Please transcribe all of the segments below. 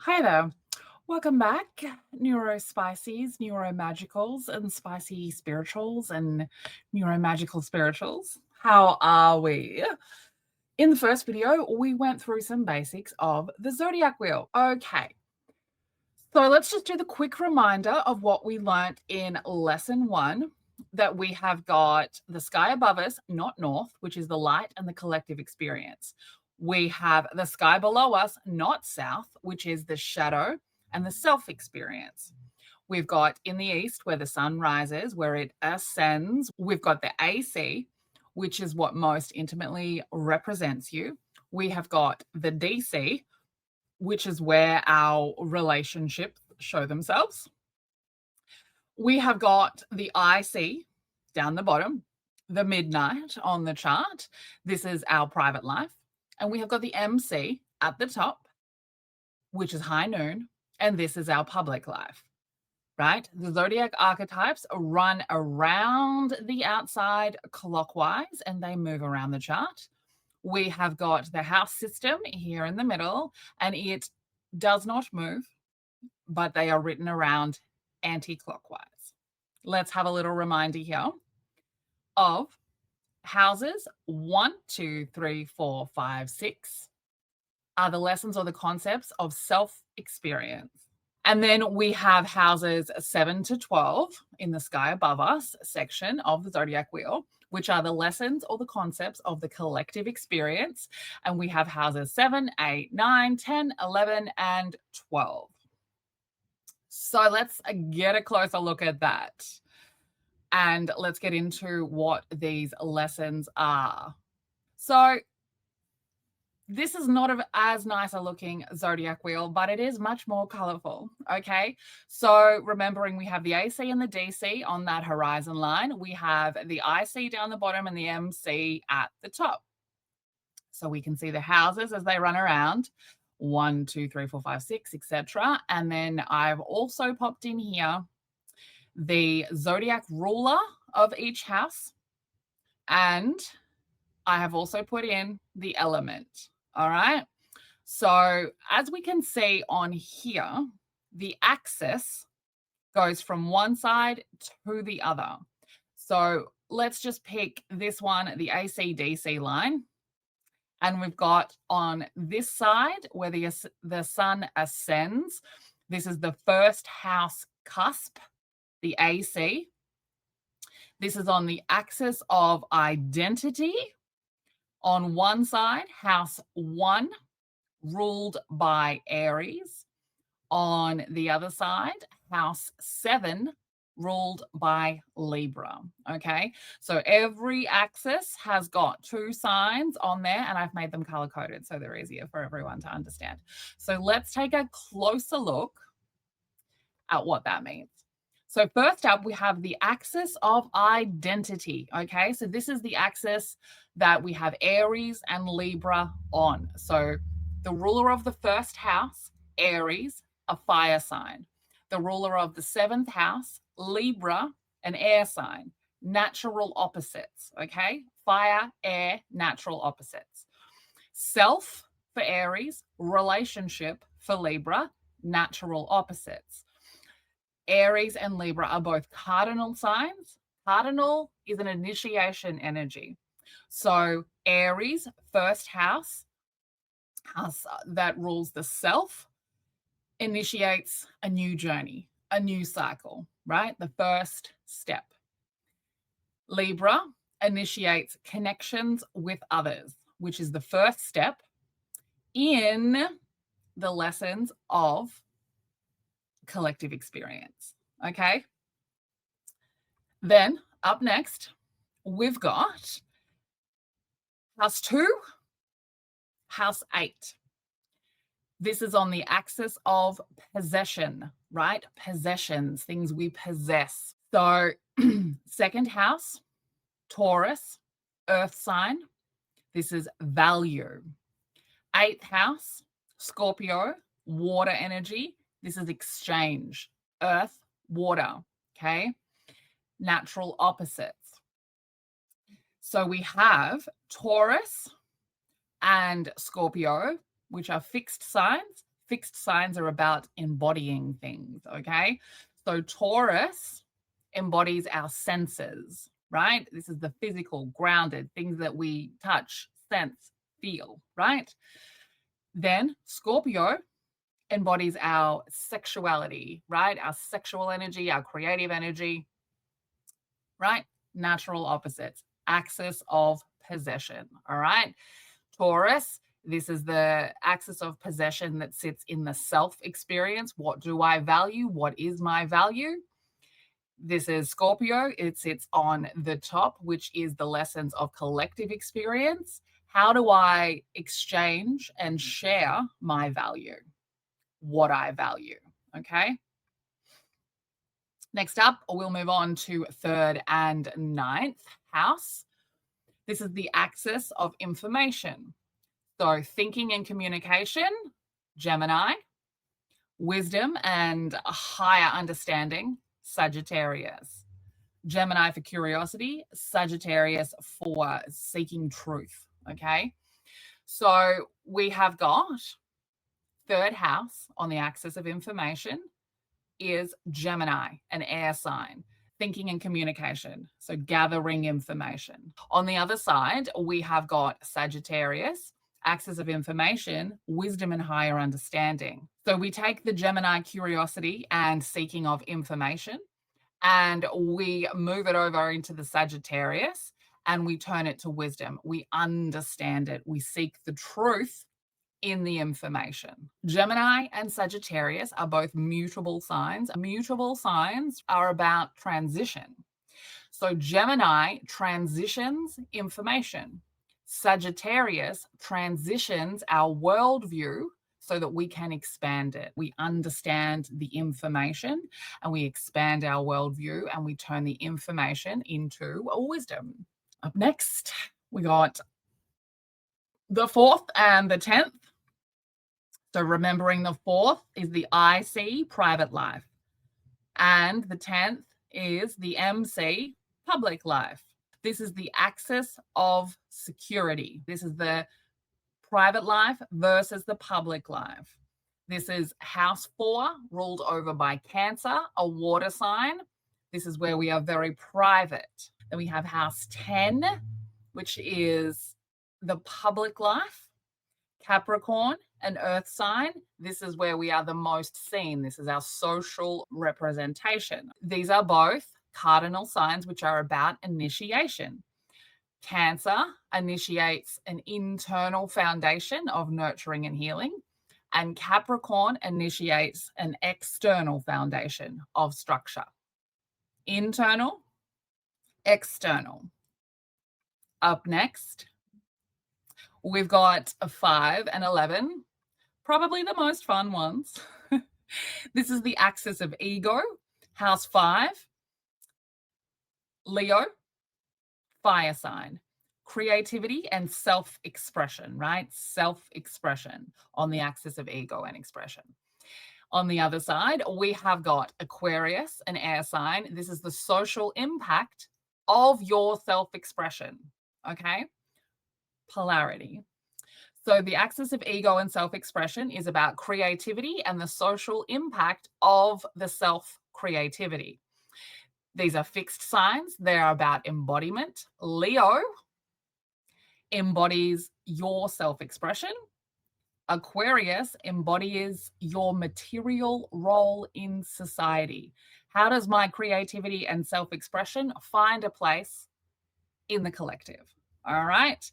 Hi there. Welcome back, Neurospicies, Neuromagicals, and Spicy Spirituals, and Neuromagical Spirituals. How are we? In the first video, we went through some basics of the Zodiac Wheel. Okay, so let's just do the quick reminder of what we learnt in lesson 1, that we have got the sky above us, not north, which is the light and the collective experience. We have the sky below us, not south, which is the shadow and the self experience. We've got in the east where the sun rises, where it ascends. We've got the AC, which is what most intimately represents you. We have got the DC, which is where our relationships show themselves. We have got the IC down the bottom, the midnight on the chart. This is our private life. And we have got the MC at the top, which is high noon. And this is our public life, right? The zodiac archetypes run around the outside clockwise and they move around the chart. We have got the house system here in the middle, and it does not move, but they are written around anti-clockwise. Let's have a little reminder here of houses 1, 2, 3, 4, 5, 6 are the lessons or the concepts of self-experience. And then we have houses 7 to 12 in the sky above us section of the Zodiac Wheel, which are the lessons or the concepts of the collective experience. And we have houses 7, 8, 9, 10, 11, and 12. So let's get a closer look at that. And let's get into what these lessons are. So this is not as nice a looking zodiac wheel, but it is much more colorful. Okay. So remembering we have the AC and the DC on that horizon line. We have the IC down the bottom and the MC at the top. So we can see the houses as they run around 1, 2, 3, 4, 5, 6, etc. And then I've also popped in here the zodiac ruler of each house. And I have also put in the element. All right. So as we can see on here, the axis goes from one side to the other. So let's just pick this one, the AC-DC line. And we've got on this side where the sun ascends, this is the first house cusp, the AC. This is on the axis of identity. On one side, house 1, ruled by Aries. On the other side, house 7, ruled by Libra. Okay, so every axis has got 2 signs on there, and I've made them color coded so they're easier for everyone to understand. So let's take a closer look at what that means. So first up, we have the axis of identity. Okay, so this is the axis that we have Aries and Libra on. So the ruler of the first house, Aries, a fire sign. The ruler of the 7th house, Libra, an air sign. Natural opposites. Okay, fire, air, natural opposites. Self for Aries, relationship for Libra, natural opposites. Aries and Libra are both cardinal signs. Cardinal is an initiation energy. So Aries, first house that rules the self, initiates a new journey, a new cycle, right? The first step. Libra initiates connections with others, which is the first step in the lessons of collective experience. Okay. Then up next, we've got house 2, house 8. This is on the axis of possession, right? Possessions, things we possess. So, second house, Taurus, earth sign. This is value. 8th house, Scorpio, water energy. This is exchange, earth, water, okay? Natural opposites. So we have Taurus and Scorpio, which are fixed signs, Fixed signs are about embodying things, okay? So Taurus embodies our senses, right? This is the physical, grounded, things that we touch, sense, feel, right? Then Scorpio embodies our sexuality, right? Our sexual energy, our creative energy, right? Natural opposites, axis of possession, all right? Taurus, this is the axis of possession that sits in the self experience. What do I value? What is my value? This is Scorpio. It sits on the top, which is the lessons of collective experience. How do I exchange and share my value? What I value, okay? Next up, we'll move on to 3rd and 9th house. This is the axis of information. So thinking and communication, Gemini. Wisdom and a higher understanding, Sagittarius. Gemini for curiosity, Sagittarius for seeking truth, okay? So we have got 3rd house on the axis of information is Gemini, an air sign, thinking and communication, so gathering information. On the other side, we have got Sagittarius, axis of information, wisdom and higher understanding. So we take the Gemini curiosity and seeking of information, and we move it over into the Sagittarius and we turn it to wisdom. We understand it. We seek the truth in the information. Gemini and Sagittarius are both mutable signs. Mutable signs are about transition. So Gemini transitions information. Sagittarius transitions our worldview so that we can expand it. We understand the information and we expand our worldview and we turn the information into a wisdom. Up next, we got the 4th and the 10th. So remembering the 4th is the IC, private life, and the 10th is the MC, public life. This is the axis of security. This is the private life versus the public life. This is house 4, ruled over by Cancer, a water sign. This is where we are very private. Then we have house 10, which is the public life. Capricorn, an earth sign. This is where we are the most seen. This is our social representation. These are both cardinal signs, which are about initiation. Cancer initiates an internal foundation of nurturing and healing, and Capricorn initiates an external foundation of structure. Internal, external. Up next, we've got a 5 and 11, probably the most fun ones. This is the axis of ego, house 5, Leo, fire sign, creativity and self-expression, right? Self-expression on the axis of ego and expression. On the other side, we have got Aquarius, an air sign. This is the social impact of your self-expression, okay? Polarity. So the axis of ego and self-expression is about creativity and the social impact of the self-creativity. These are fixed signs. They're about embodiment. Leo embodies your self-expression. Aquarius embodies your material role in society. How does my creativity and self-expression find a place in the collective? All right.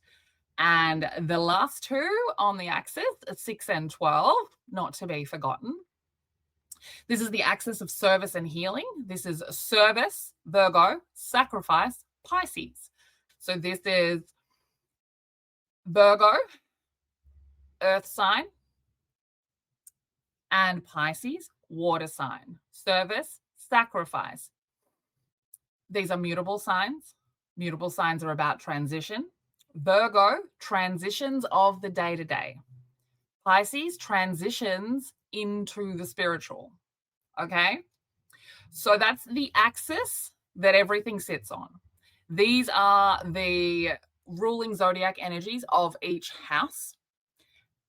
And the last two on the axis, 6 and 12, not to be forgotten. This is the axis of service and healing. This is service, Virgo, sacrifice, Pisces. So this is Virgo, earth sign, and Pisces, water sign. Service, sacrifice. These are mutable signs. Mutable signs are about transition. Virgo, transitions of the day-to-day. Pisces, transitions into the spiritual. Okay? So that's the axis that everything sits on. These are the ruling zodiac energies of each house.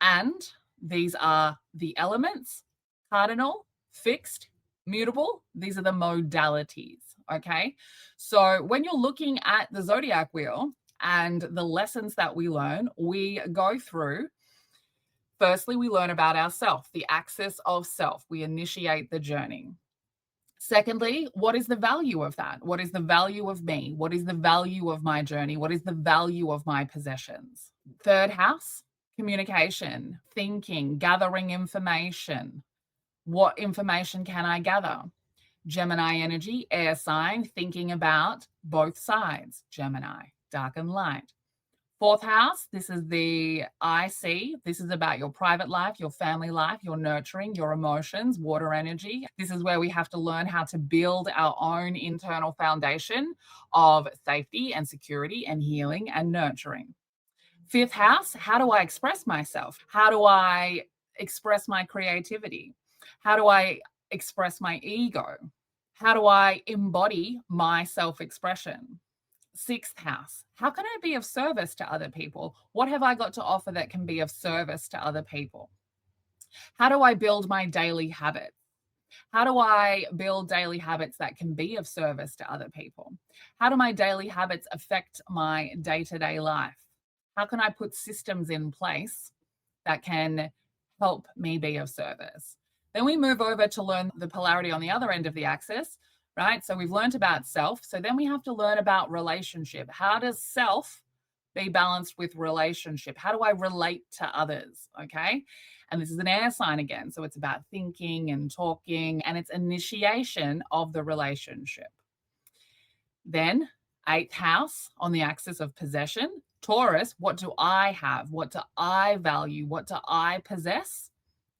And These are the elements: cardinal, fixed, mutable. These are the modalities, okay? So when you're looking at the zodiac wheel and the lessons that we learn, we go through, firstly, we learn about ourself, the axis of self. We initiate the journey. Secondly, what is the value of that? What is the value of me? What is the value of my journey? What is the value of my possessions? Third house, communication, thinking, gathering information. What information can I gather? Gemini energy, air sign, thinking about both sides. Gemini, dark and light. Fourth house, this is the I see. This is about your private life, your family life, your nurturing, your emotions, water energy. This is where we have to learn how to build our own internal foundation of safety and security and healing and nurturing. Fifth house, how do I express myself? How do I express my creativity? How do I express my ego? How do I embody my self expression? Sixth house, how can I be of service to other people? What have I got to offer that can be of service to other people? How do I build my daily habits? How do I build daily habits that can be of service to other people? How do my daily habits affect my day to day life? How can I put systems in place that can help me be of service? Then we move over to learn the polarity on the other end of the axis, right? So we've learned about self. So then we have to learn about relationship. How does self be balanced with relationship? How do I relate to others? Okay. And this is an air sign again. So it's about thinking and talking, and it's initiation of the relationship. Then, eighth house on the axis of possession. Taurus, what do I have? What do I value? What do I possess?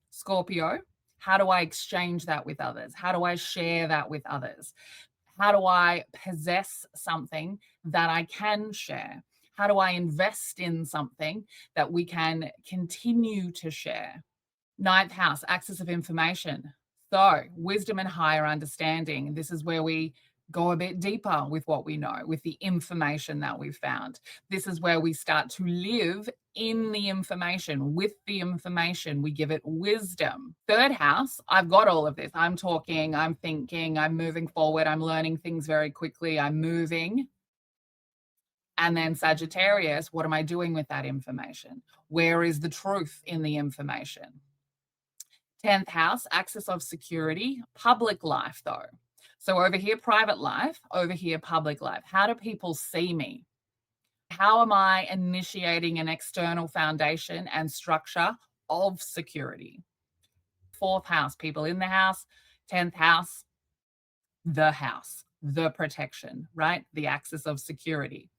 Scorpio, how do I exchange that with others? How do I share that with others? How do I possess something that I can share? How do I invest in something that we can continue to share? Ninth house, axis of information. So, wisdom and higher understanding. This is where we go a bit deeper with what we know, with the information that we've found. This is where we start to live in the information, with the information. We give it wisdom. Third house, I've got all of this. I'm talking, I'm thinking, I'm moving forward, I'm learning things very quickly, I'm moving. And then Sagittarius, what am I doing with that information? Where is the truth in the information? 10th house, axis of security, public life though. So over here, private life, over here, public life. How do people see me? How am I initiating an external foundation and structure of security? 4th house, people in the house. 10th house, the protection, right? The axis of security.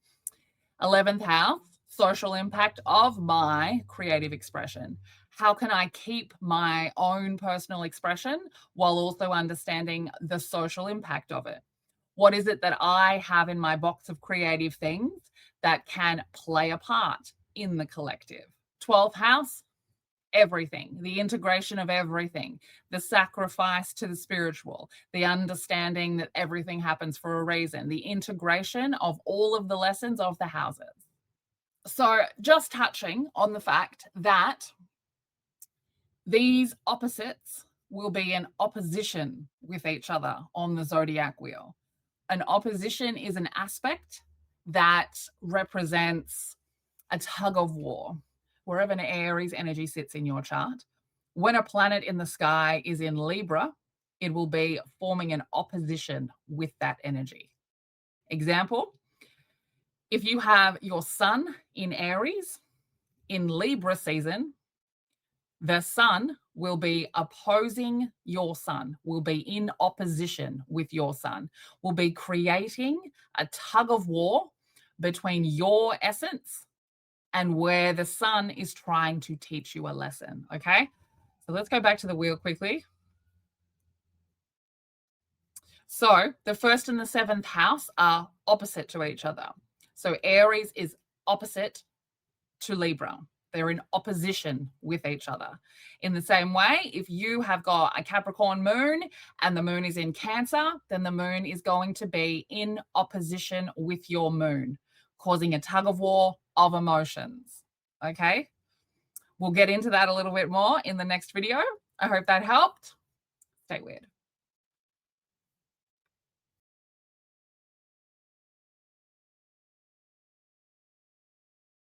11th house, social impact of my creative expression. How can I keep my own personal expression while also understanding the social impact of it? What is it that I have in my box of creative things that can play a part in the collective? 12th house, everything, the integration of everything, the sacrifice to the spiritual, the understanding that everything happens for a reason, the integration of all of the lessons of the houses. So just touching on the fact that these opposites will be in opposition with each other on the zodiac wheel. An opposition is an aspect that represents a tug of war. Wherever an Aries energy sits in your chart, when a planet in the sky is in Libra, it will be forming an opposition with that energy. Example, if you have your sun in Aries in Libra season, the sun will be opposing your sun, will be in opposition with your sun, will be creating a tug of war between your essence and where the sun is trying to teach you a lesson. Okay, so let's go back to the wheel quickly. So the 1st and the 7th house are opposite to each other. So Aries is opposite to Libra. They're in opposition with each other. In the same way, if you have got a Capricorn moon and the moon is in Cancer, then the moon is going to be in opposition with your moon, causing a tug of war of emotions. Okay? We'll get into that a little bit more in the next video. I hope that helped. Stay weird.